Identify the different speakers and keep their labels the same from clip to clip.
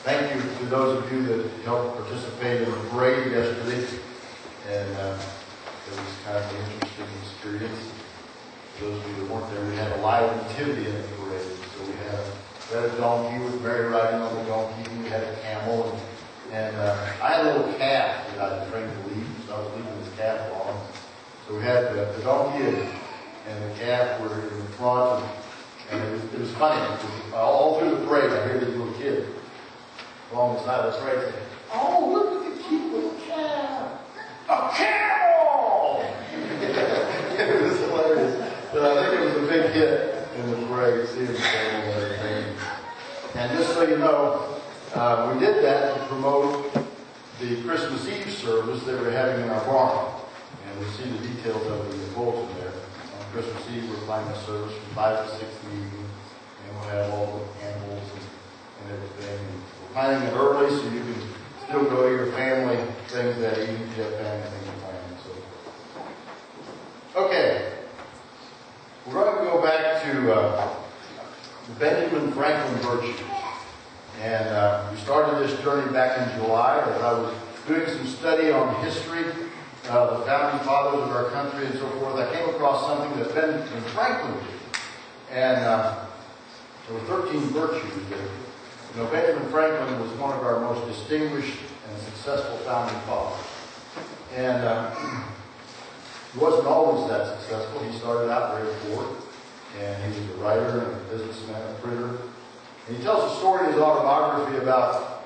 Speaker 1: Thank you to those of you that helped participate in the parade yesterday. And it was kind of an interesting experience. For those of you that weren't there, we had a live nativity in the parade. So we had a donkey with Mary riding on the donkey, and we had a camel, and I had a little calf that I'd trained to lead, so I was leading this calf along. So we had the donkey and the calf were in the front, and it was funny, because all through the parade I hear these little kids along the side of the parade saying, "Oh, look at the cute little calf! A camel!" It was hilarious. But I think it was a big hit in the parade, seeing the camel and everything. And just so you know, we did that to promote the Christmas Eve service that we're having in our barn. And you'll see the details of it in the bulletin there. On Christmas Eve, we're planning a service from 5 to 6 in the evening. And we'll have all the animals and everything. And we're planning it early so you can still go to your family things that evening if you have family things planned. So, okay. We're going to go back to the Benjamin Franklin virtues. And we started this journey back in July as I was doing some study on history, the founding fathers of our country and so forth. I came across something that Benjamin Franklin did. And there were 13 virtues that, Benjamin Franklin was one of our most distinguished and successful founding fathers. And he wasn't always that successful. He started out very poor, and he was a writer and a businessman, a printer. And he tells a story in his autobiography about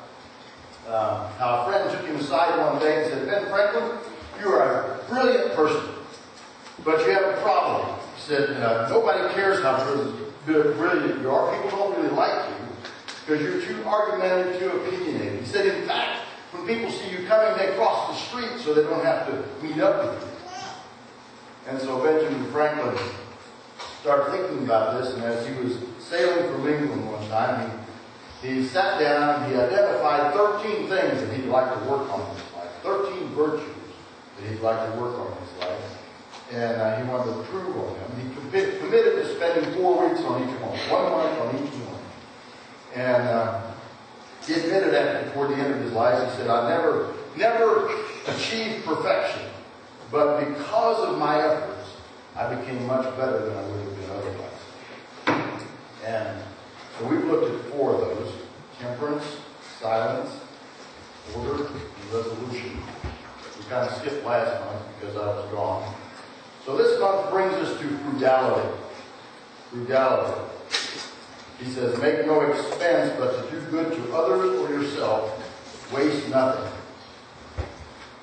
Speaker 1: how a friend took him aside one day and said, "Ben Franklin, you are a brilliant person, but you have a problem." He said, "Nobody cares how brilliant you are. People don't really like you because you're too argumentative, too opinionated." He said, "In fact, when people see you coming, they cross the street so they don't have to meet up with you." And so Benjamin Franklin started thinking about this, and as he was sailing from England one time, he sat down and he identified 13 things that he'd like to work on in his life, 13 virtues that he'd like to work on in his life, and he wanted to improve on them. He committed to spending 4 weeks on each one month on each one. And he admitted that toward the end of his life, he said, "I never achieved perfection. But because of my efforts, I became much better than I would have been otherwise." And so we've looked at 4 of those: temperance, silence, order, and resolution. We kind of skipped last month because I was gone. So this month brings us to frugality. Frugality. He says, "Make no expense, but to do good to others or yourself. Waste nothing."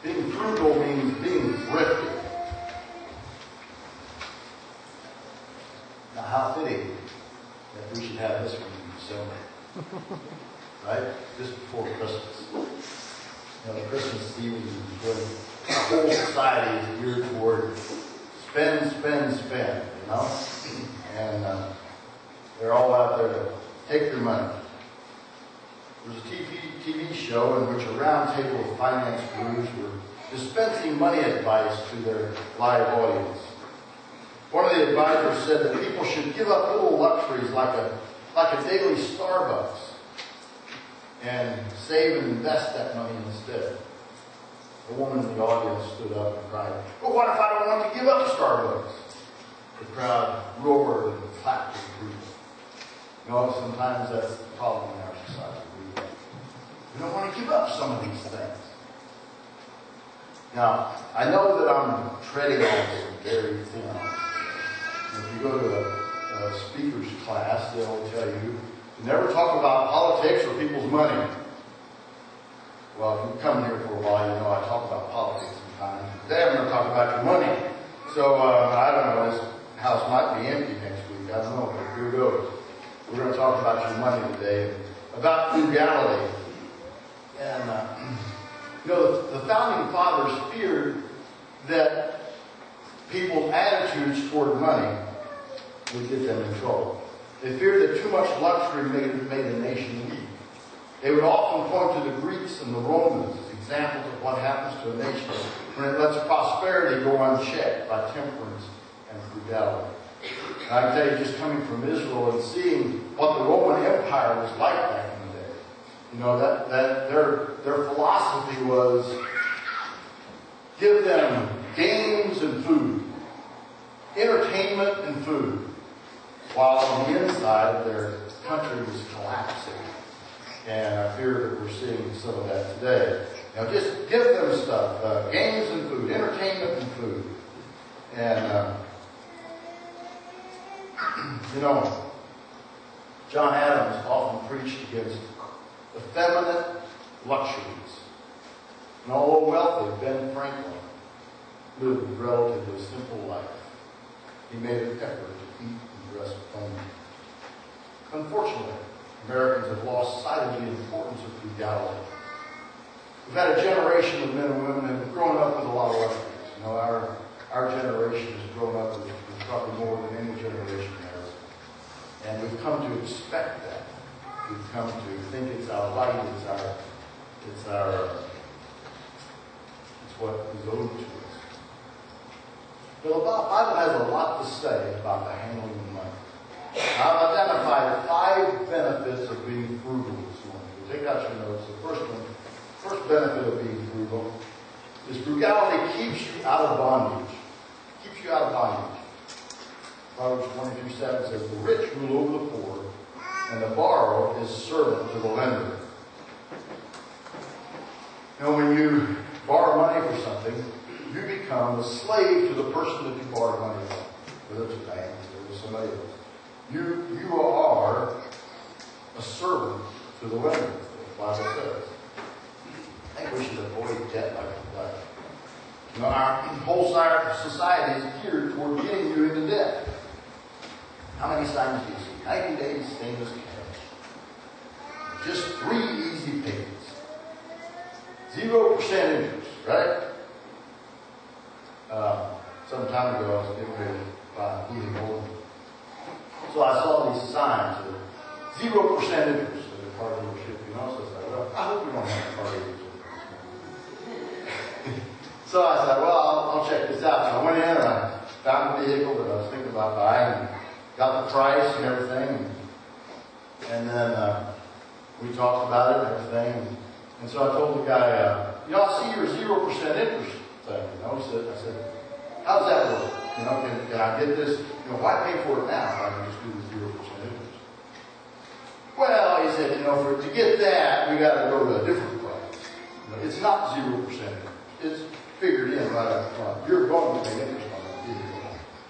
Speaker 1: Being frugal means being thrifty. Now, how fitting that we should have this one in December. Right? Just before Christmas. The Christmas season is when the whole society is geared toward spend, And they're all out there to take their money. There was a TV show in which a round table of finance gurus were dispensing money advice to their live audience. One of the advisors said that people should give up little luxuries like a daily Starbucks and save and invest that money instead. A woman in the audience stood up and cried, "But what if I don't want to give up Starbucks?" The crowd roared and clapped in approval. Sometimes that's the problem in our society. We don't want to give up some of these things. Now, I know that I'm treading on some very thin ice. If you go to a speaker's class, they'll tell you to never talk about politics or people's money. Well, if you've come here for a while, you know I talk about politics sometimes. Today I'm going to talk about your money. So, I don't know, this house might be empty next week. I don't know, but here goes. We're going to talk about your money today, about frugality. And, the founding fathers feared that people's attitudes toward money would get them in trouble. They feared that too much luxury made a nation weak. They would often point to the Greeks and the Romans as examples of what happens to a nation when it lets prosperity go unchecked by temperance and frugality. And I can tell you, just coming from Israel and seeing what the Roman Empire was like back in the day, You know, that their philosophy was give them games and food, entertainment and food, while on the inside their country was collapsing. And I fear that we're seeing some of that today. Now, just give them stuff, games and food, entertainment and food. And, you know, John Adams often preached against effeminate luxuries. And although wealthy, Ben Franklin lived a relatively simple life. He made an effort to eat and dress plainly. Unfortunately, Americans have lost sight of the importance of frugality. We've had a generation of men and women who have grown up with a lot of luxuries. You know, our generation has grown up with probably more than any generation has. And we've come to expect that. We've come to think it's our right, it's what is owed to us. But the Bible has a lot to say about the handling of money. I've identified 5 benefits of being frugal this morning. So take out your notes. The first benefit of being frugal is frugality keeps you out of bondage. Keeps you out of bondage. Proverbs 22:7 says, the rich rule over the poor, and the borrower is servant to the lender. You know, when you borrow money for something, you become a slave to the person that you borrow money from, whether it's a bank or somebody else. You are a servant to the lender, the Bible says. I think we should avoid debt like that. You know, our whole society is geared toward getting you into debt. How many signs do you see? 90 days, stainless cash. Just 3 easy payments. 0% interest, right? Some time ago, I was getting ready to buy a heating oil. So I saw these signs of 0% interest at the car dealership. You know, so I said, well, I hope we don't have a car dealership. So I said, well, I'll check this out. So I went in and I found the vehicle that I was thinking about buying and got the price and everything. And then we talked about it and everything. And so I told the guy, you know, I see your 0% interest thing. You know, I said, how does that work? You know, can I get this? You know, why pay for it now if I can just do the 0% interest? Well, he said, you know, to get that, we got to go to a different price. You know, it's not 0% interest. It's figured in right up front. You're going to pay interest on that vehicle.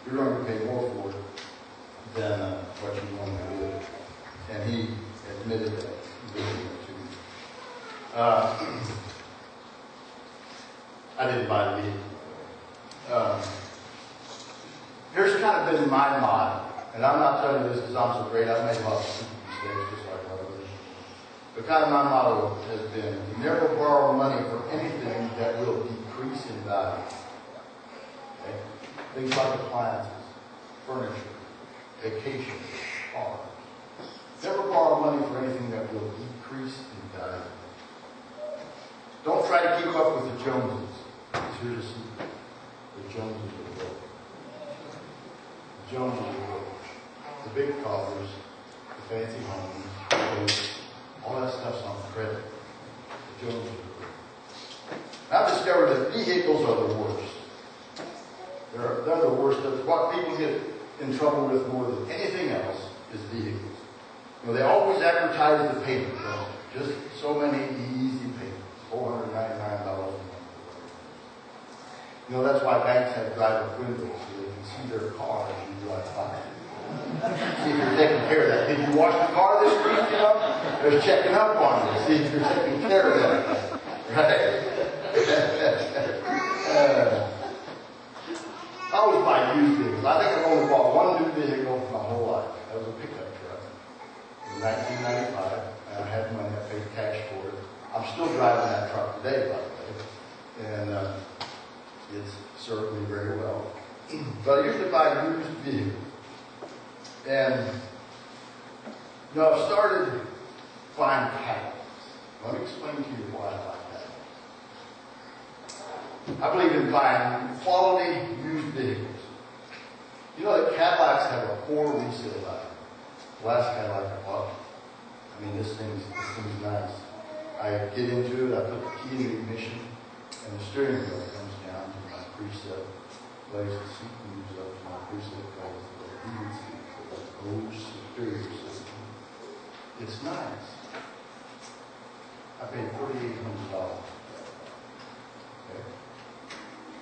Speaker 1: You're going to pay more for it than what you normally would. And he admitted that to me. I didn't buy the vehicle. Here's kind of been my motto, and I'm not telling you this because I'm so great. I've made a lot of stupid mistakes just like others. But kind of my motto has been, never borrow money for anything that will decrease in value. Okay? Things like appliances, furniture, vacation, cars. Never borrow money for anything that will decrease in value. Don't try to keep up with the Joneses. Here's a secret. The Joneses are broke. The Joneses are broke. The big cars, the fancy homes, the boats, all that stuff's on credit. The Joneses are broke. I've discovered that vehicles are the worst. They're the worst. What people get in trouble with more than anything else is vehicles. You know, they always advertise the payment. Just so many easy payments. $499 a month. You know, that's why banks have driver windows so they can see their car as you drive by. See if you're taking care of that. Did you wash the car this week? You know, they're checking up on you. See if you're taking care of that. Right? I always buy used vehicles. I think I've only bought one new vehicle my whole life. That was a pickup truck in 1995. And I had money. I paid cash for it. I'm still driving that truck today, by the way. And it's served me very well. But I usually buy used vehicles. And, you know, I've started buying Cadillacs. Let me explain to you why I like Cadillacs. I believe in buying quality used vehicles. You know that Cadillacs have a poor resale value. The last Cadillac I bought, I mean, this thing's nice. I get into it, I put the key in the ignition, and the steering wheel comes down to my preset, lays the seat moves up to my preset, lays the heated seat, so that's old superior system. It's nice. I paid $3,800. Okay?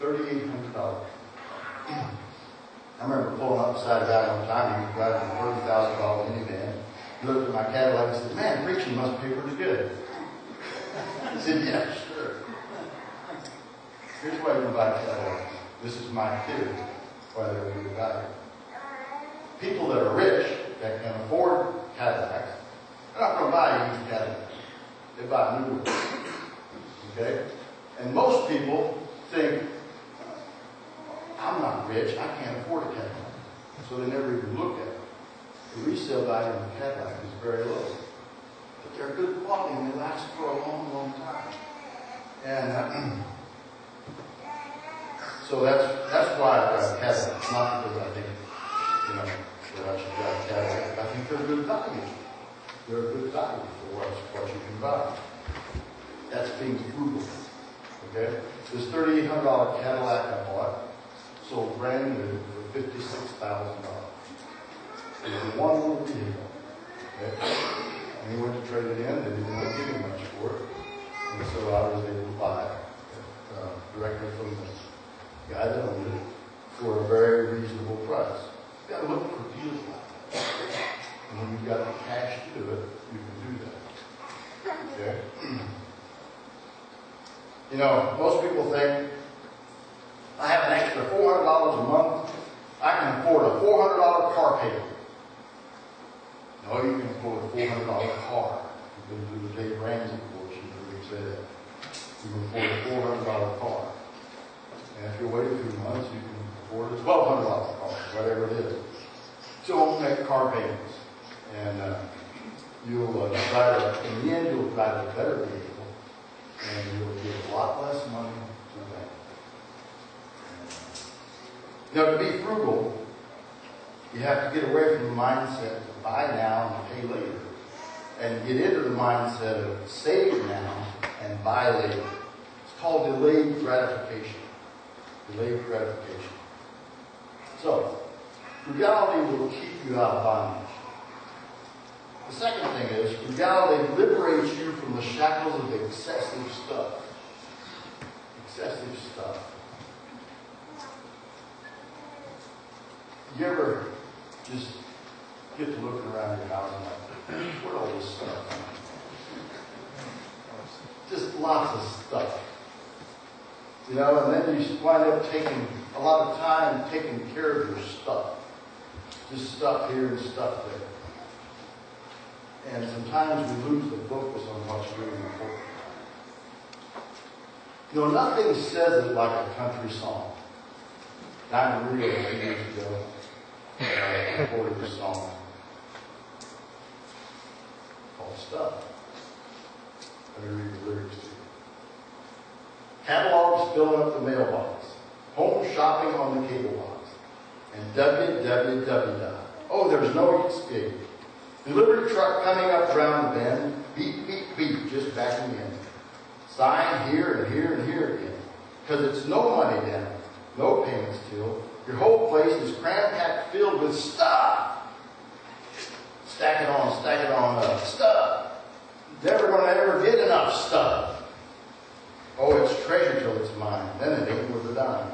Speaker 1: $3,800. I remember pulling up beside a guy one time, he was driving a $30,000 minivan. He looked at my Cadillac and said, "Man, preaching must pay pretty good." I said, "Yeah, sure." Here's why you can buy Cadillacs. This is my theory, why they're a good value. People that are rich, that can afford Cadillacs, they're not going to buy used Cadillacs. They buy new ones. Okay? And most people think, "I'm not rich, I can't afford a Cadillac." So they never even look at it. The resale value of a Cadillac is very low. But they're good quality and they last for a long, long time. And so that's why I drive Cadillacs. Not because I think, that I should drive Cadillac. I think they're good value. They're a good value for what you can buy. That's being frugal. Okay? This $3,800 Cadillac I bought sold brand new for $56,000. It was a one-wheel vehicle. Okay? And he went to trade it in. They didn't give him much for it. And so I was able to buy it directly from the guy that owned it for a very reasonable price. You've got to look for deals like that. And when you've got the cash to do it, you can do that. Okay? Most people think, I have an extra $400 a month, I can afford a $400 car payment. No, you can afford a $400 car. You can do the Dave Ramsey course, you can say that. You can afford a $400 car. And if you're waiting 2 months, you can afford a $1,200 car, whatever it is. So don't make car payments. And you'll drive in the end, you'll drive a better vehicle, and you'll give a lot less money to the bank. To be frugal, you have to get away from the mindset of buy now and pay later, and get into the mindset of save now and buy later. It's called delayed gratification. Delayed gratification. So, frugality will keep you out of bondage. The second thing is, frugality liberates you from the shackles of excessive stuff. Excessive stuff. You ever just get to looking around your house and like, where's all this stuff? Just lots of stuff. And then you wind up taking a lot of time taking care of your stuff. Just stuff here and stuff there. And sometimes we lose the focus on what's really important. Nothing says it like a country song. Down in Rio a few years ago, I recorded a song called Stuff. Let me read the lyrics to you. Catalogs filling up the mailbox, home shopping on the cable box, and www. Oh, there's no escape. Delivery truck coming up around the bend, beep, beep, beep, just backing in. Sign here and here and here again. Because it's no money down, no payments till. Your whole place is cram-packed filled with stuff. Stack it on up. Stuff. Never going to ever get enough stuff. Oh, it's treasure till it's mine. Then it ain't worth a dime.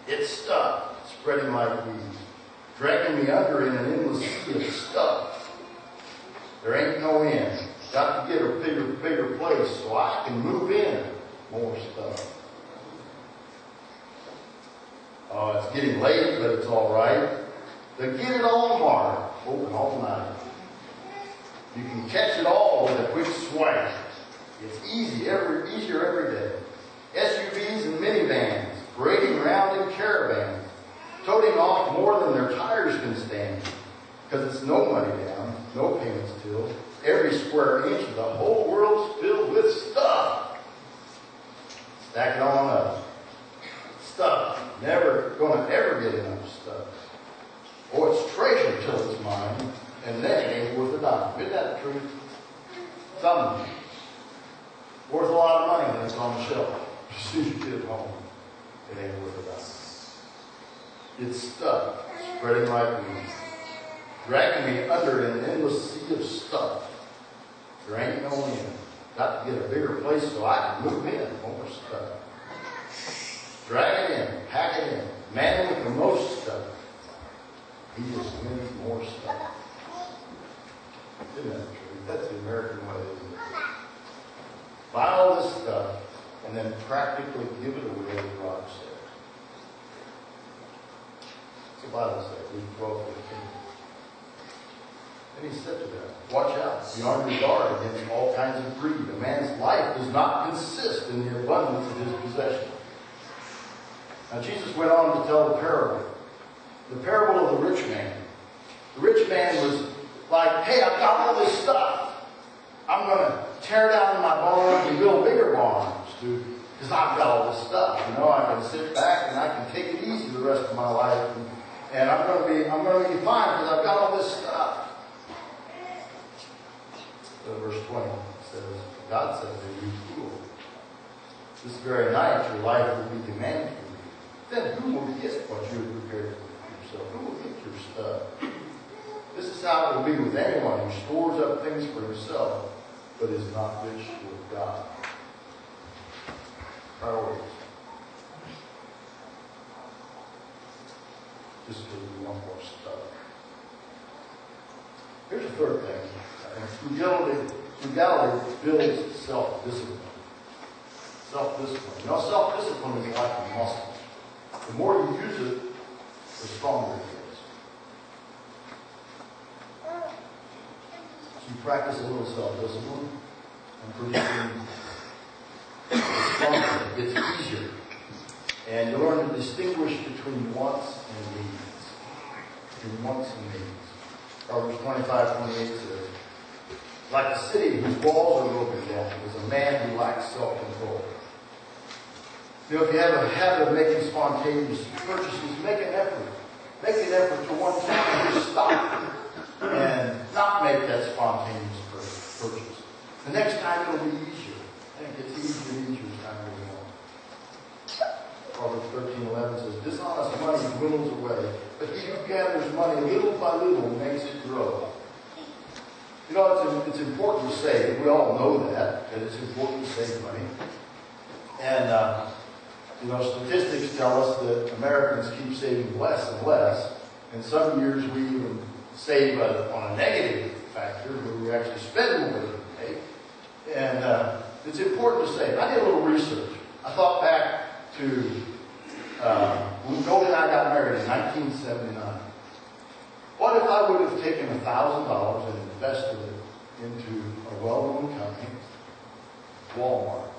Speaker 1: It's stuff, spreading like weeds, dragging me under in an endless sea of stuff. There ain't no end. Got to get a bigger place so I can move in more stuff. Oh, it's getting late, but it's all right. The Get It All Mart, open all night. You can catch it all with a quick swipe. It's easier every day. SUVs and minivans, parading around in caravans, toting off more than their tires can stand. Because it's no money down, no payments till. Every square inch of the whole world's filled with stuff. Stack it on up. Stuff. Never going to ever get enough stuff. Oh, it's treasure till it's mine, and then it ain't worth a dime. Isn't that the truth? Something. Worth a lot of money when it's on the shelf. As soon as you get it home, it ain't worth a dime. It's stuff spreading like weeds, dragging me under an endless sea of stuff. There ain't no end. Got to get a bigger place so I can move in more stuff. Drag it in, pack it in. Man with the most stuff, he just wins more stuff. Isn't that true? That's the American way, isn't it? Buy all this stuff and then practically give it away, as Rob said. What's the Bible say? Luke 12:15. And he said to them, watch out, be on your guard against all kinds of greed. A man's life does not consist in the abundance of his possessions. Now Jesus went on to tell the parable of the rich man. The rich man was like, hey, I've got all this stuff. I'm going to tear down my barns and build bigger barns, because I've got all this stuff. You know, I can sit back and I can take it easy the rest of my life, and I'm going to be fine because I've got all this stuff. Verse 20 says, God says to you, fool, this very night your life will be demanded from you. Then who will get what you have prepared for yourself? Who will get your stuff? This is how it will be with anyone who stores up things for himself, but is not rich with God. Priorities. Just because we want more stuff. Here's the third thing. Frugality builds self-discipline. Self-discipline. You know, self-discipline is like a muscle. The more you use it, the stronger it gets. So you practice a little self-discipline, and pretty soon it's stronger, it gets easier. And you learn to distinguish between wants and needs. Between wants and needs. Proverbs 25:28 says, like a city whose walls are broken down is a man who lacks self-control. You know, if you have a habit of making spontaneous purchases, make an effort. Make an effort to one time just stop and not make that spontaneous purchase. The next time it'll be easier. And it gets easier and easier as time goes on. Proverbs 13:11 says, dishonest money dwindles away, but he who gathers money little by little makes it grow. You know, it's important to save. We all know that it's important to save money. And, you know, statistics tell us that Americans keep saving less and less. And some years we even save on a negative factor where we actually spend more than we make. And it's important to save. I did a little research. I thought back to when Goldie and I got married in 1979. What if I would have taken $1,000 and invested it into a well-known company, Walmart?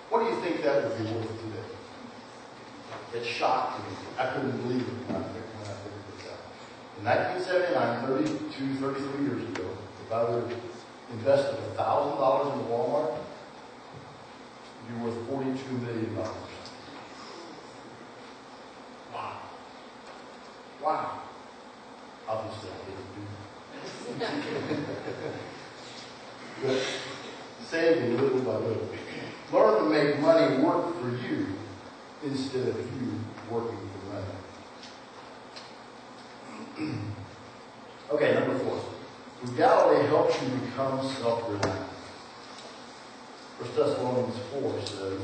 Speaker 1: What do you think that would be worth today? It shocked me. I couldn't believe it when I figured this out. In 1979, 33 years ago, if I would have invested $1,000 into Walmart, it'd be worth $42 million. Wow. Wow. Obviously, I didn't do that. But saving little by little. Learn to make money work for you instead of you working for money. Okay, number 4. Frugality helps you become self-reliant. 1 Thessalonians 4 says,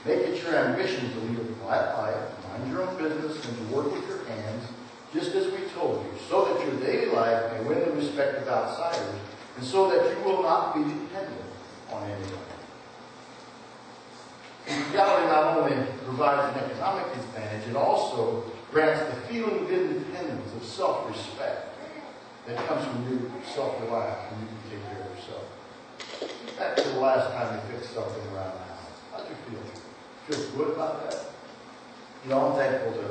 Speaker 1: make it your ambition to lead a quiet life, mind your own business, and to work with your hands, just as we told you, so that your daily life may win the respect of outsiders, and so that you will not be dependent on anyone. Frugality not only provides an economic advantage, it also grants the feeling of independence, of self-respect, that comes from you self-reliant, and you can take care of yourself. Back to the last time you fixed something around the house. How do you feel? Feel good about that? You know, I'm thankful to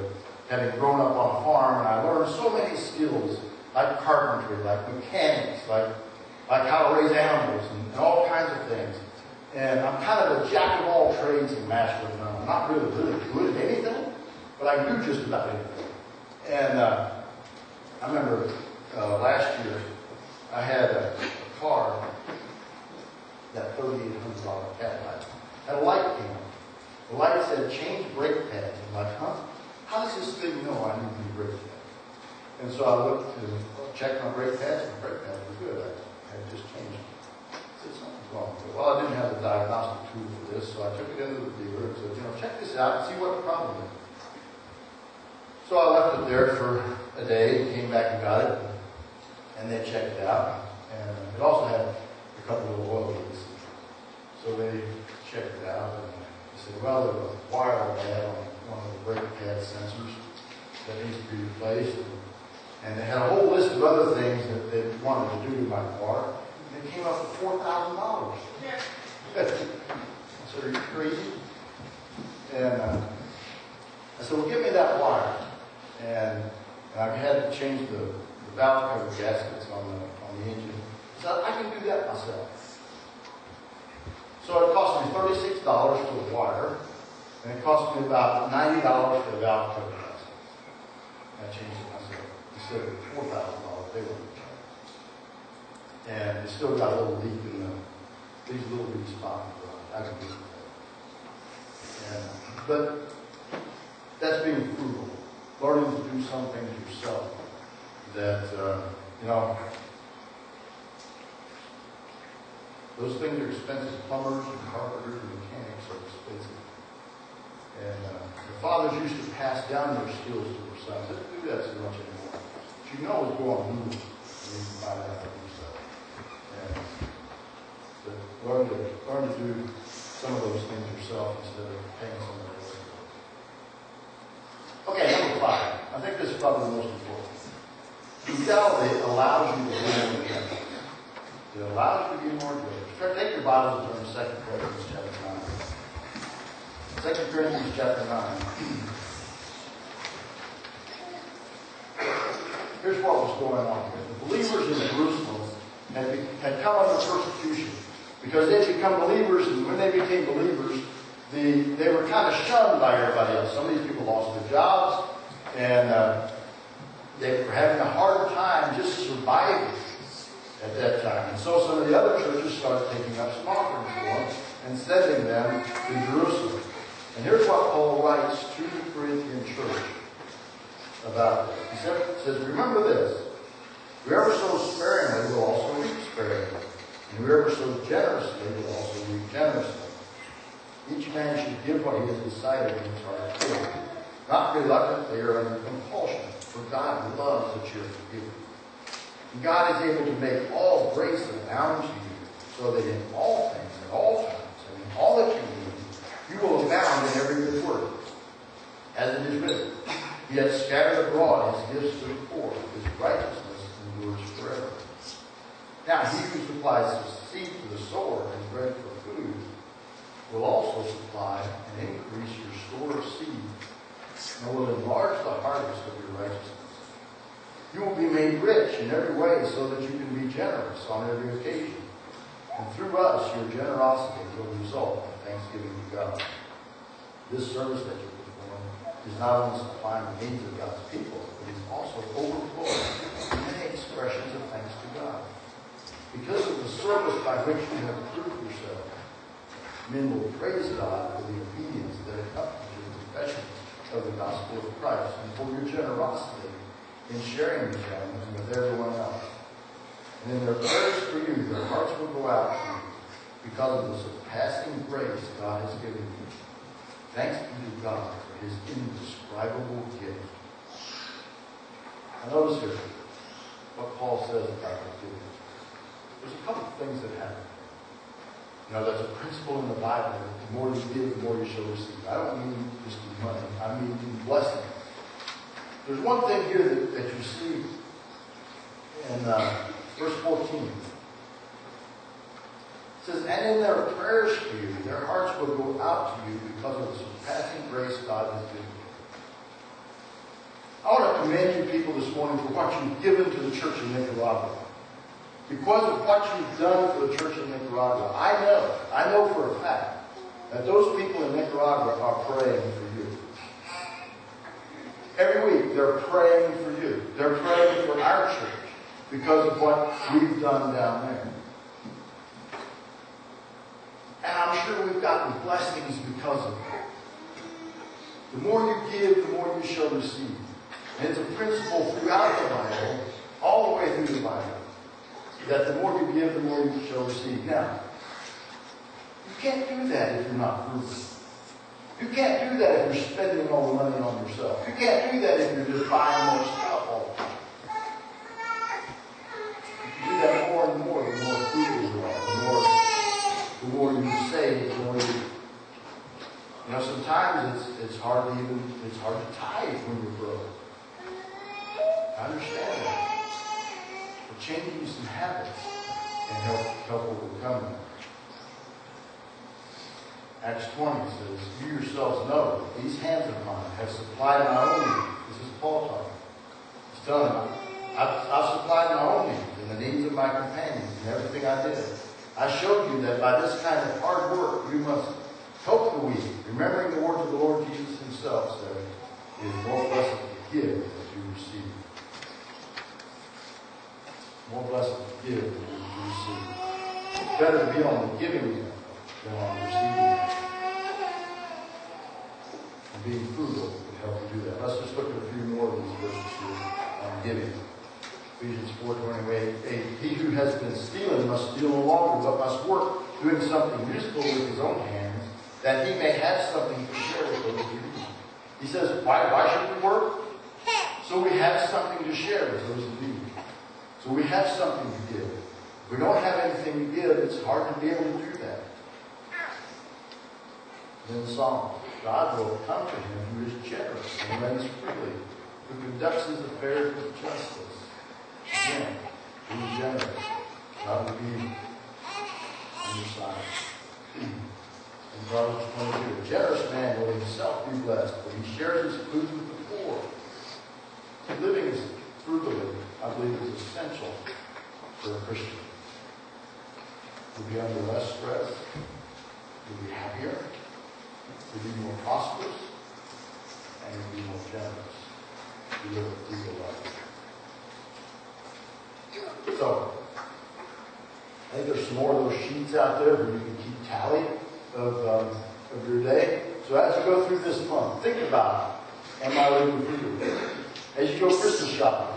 Speaker 1: having grown up on a farm, and I learned so many skills, like carpentry, like mechanics, like how to raise animals, and all kinds of things. And I'm kind of a jack of all trades and master of none. I'm not really good at anything, but I can do just about anything. And I remember last year, I had a car that $3,800 Cadillac. And a light came on. The light said, change brake pads. I'm like, huh? How does this thing know I need new brake pads? And so I looked and checked my brake pads, and the brake pads were good. I had just changed them. I said, something's wrong. Well, I didn't have the diagnostic tool for this, so I took it into the dealer and said, check this out and see what the problem is. So I left it there for a day, came back and got it, and they checked it out. And it also had a couple of oil leaks. So they checked it out, and they said, well, there was a wire bad on one of the brake pad sensors that needs to be replaced. And they had a whole list of other things that they wanted to do to my car. And it came up with $4,000. I said, are you crazy? And I said, well, give me that wire. And I had to change the valve cover gaskets on the engine. So I can do that myself. So it cost me $36 for the wire, and it cost me about $90 for the valve cover gasket. I changed it myself. Instead of $4,000, they were charged. And it still got a little leak in these little leak spots. I can do that. But that's being frugal. Learning to do some things yourself that, those things are expensive. Plumbers and carpenters and mechanics are expensive. And the fathers used to pass down their skills to their sons. They don't do that so much anymore. But you know what's going on. You can find out for yourself. And learn to do some of those things yourself instead of paying somebody else. Okay, number 5. I think this is probably the most important. Frugality allows you to be more generous. It allows you to be more generous. Take your Bibles and turn to 2 Corinthians chapter 9. 2 Corinthians chapter 9. Here's what was going on here. The believers in Jerusalem had come under persecution because they'd become believers, and when they became believers, they were kind of shunned by everybody else. Some of these people lost their jobs, and they were having a hard time just surviving at that time. And so some of the other churches started taking up some offerings for them and sending them to Jerusalem. And here's what Paul writes to the Corinthian church about this. He says, remember this, whoever sows sparingly will also reap sparingly, and whoever sows generously will also reap generously. Each man should give what he has decided in his heart to give, not reluctantly or under compulsion, for God loves a cheerful giver. And God is able to make all grace abound to you, so that in all things, at all times, and in all that you do, you will abound in every good work. As it is written, He has scattered abroad His gifts to the poor, His righteousness endures forever. Now He who supplies the seed to the sower and bread for food will also supply and increase your store of seed, and will enlarge the harvest of your righteousness. You will be made rich in every way so that you can be generous on every occasion. And through us, your generosity will result in thanksgiving to God. This service that you perform is not only supplying the needs of God's people, but is also overflowing in many expressions of thanks to God. Because of the service by which you have proved yourself, men will praise God for the obedience that accompanies your confession of the gospel of Christ, and for your generosity in sharing with them and with everyone else. And in their prayers for you, their hearts will go out to you because of the surpassing grace God has given you. Thanks be to God for His indescribable gift. Now notice here what Paul says about His giving. There's a couple of things that happen. There's a principle in the Bible that the more you give, the more you shall receive. I don't mean just in money. I mean in blessing. There's one thing here that you see in verse 14. It says, and in their prayers for you, their hearts will go out to you because of the surpassing grace God has given you. I want to commend you people this morning for what you've given to the church in Nicaragua. Because of what you've done for the church in Nicaragua, I know for a fact that those people in Nicaragua are praying for you. Every week they're praying for you. They're praying for our church because of what we've done down there. sure we've gotten blessings because of it. The more you give, the more you shall receive. And it's a principle throughout the Bible, all the way through the Bible, that the more you give, the more you shall receive. Now, you can't do that if you're not frugal. You can't do that if you're spending all the money on yourself. You can't do that if you're just buying more stuff all the time. You do that more and more, the more frugal you are, the more you save, the more you... You know, sometimes it's hard to tithe when you're broke. I understand that. But changing some habits can help overcome that. Acts 20 says, you yourselves know that these hands of mine have supplied my own needs. This is Paul talking. He's telling them, I've supplied my own needs and the needs of my companions and everything I did. I showed you that by this kind of hard work, you must help the weak, remembering the words of the Lord Jesus himself said, it is more blessed to give than to receive. More blessed to give than to receive. It's better to be on the giving end than on the receiving end. And being frugal can help you do that. Let's just look at a few more of these verses here on giving. Ephesians 4:28. He who has been stealing must steal no longer, but must work, doing something useful with his own hands, that he may have something to share with those who need. He says, why should we work? So we have something to share with those who need. So we have something to give. If we don't have anything to give, it's hard to be able to do that. In Psalms, God will come to him who is generous and lends freely, who conducts his affairs with justice. Again, being generous. God will be on your side. In Proverbs 22, a generous man will himself be blessed, but he shares his food with the poor. Living frugally, I believe, is essential for a Christian. You'll be under less stress. You'll be happier. You'll be more prosperous. And you'll be more generous. You live a frugal life. So, I think there's some more of those sheets out there where you can keep tally of your day. So as you go through this month, think about it. Am I living frugal? As you go Christmas shopping,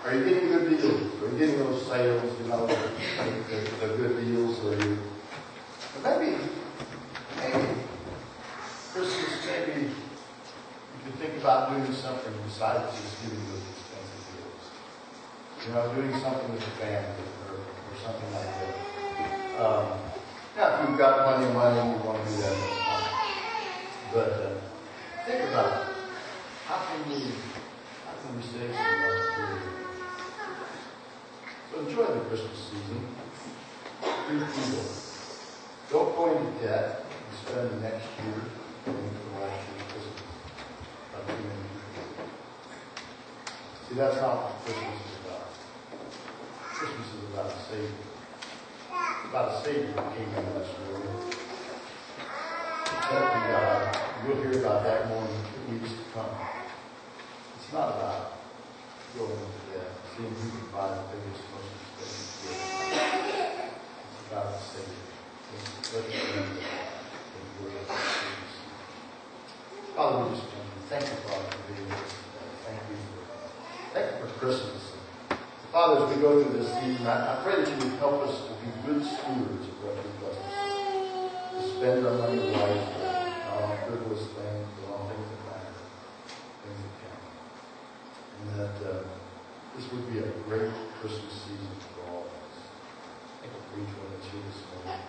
Speaker 1: are you getting good deals? Are you getting those sales, the good deals? Or you, maybe Christmas, maybe you could think about doing something besides just giving those expensive deals. Doing something with the family or something like that. Now, if you've got plenty of money and you want to do that, that's fine. But think about it. How can we save some money? So enjoy the Christmas season. Be frugal. Don't go into debt and spend the next year paying for last year's Christmas. Like too many people. See, that's not what Christmas is about. Christmas is about a Savior. It's about a Savior who came into this world. Thank you, God. We'll hear about that more in the weeks to come. It's not about going into debt, seeing who can buy the biggest, most expensive gift. It's about the Savior. Let's read that in the Word of God. Father, we just thank you, Father, for being with us today. Thank you for Christmas. Father, as we go through this season, I pray that you would help us to be good stewards of what you've blessed us with. To spend our money wisely, not on frivolous things, but on things that matter, things that count. And that this would be a great Christmas season for all of us. Thank you for each one that's here this morning.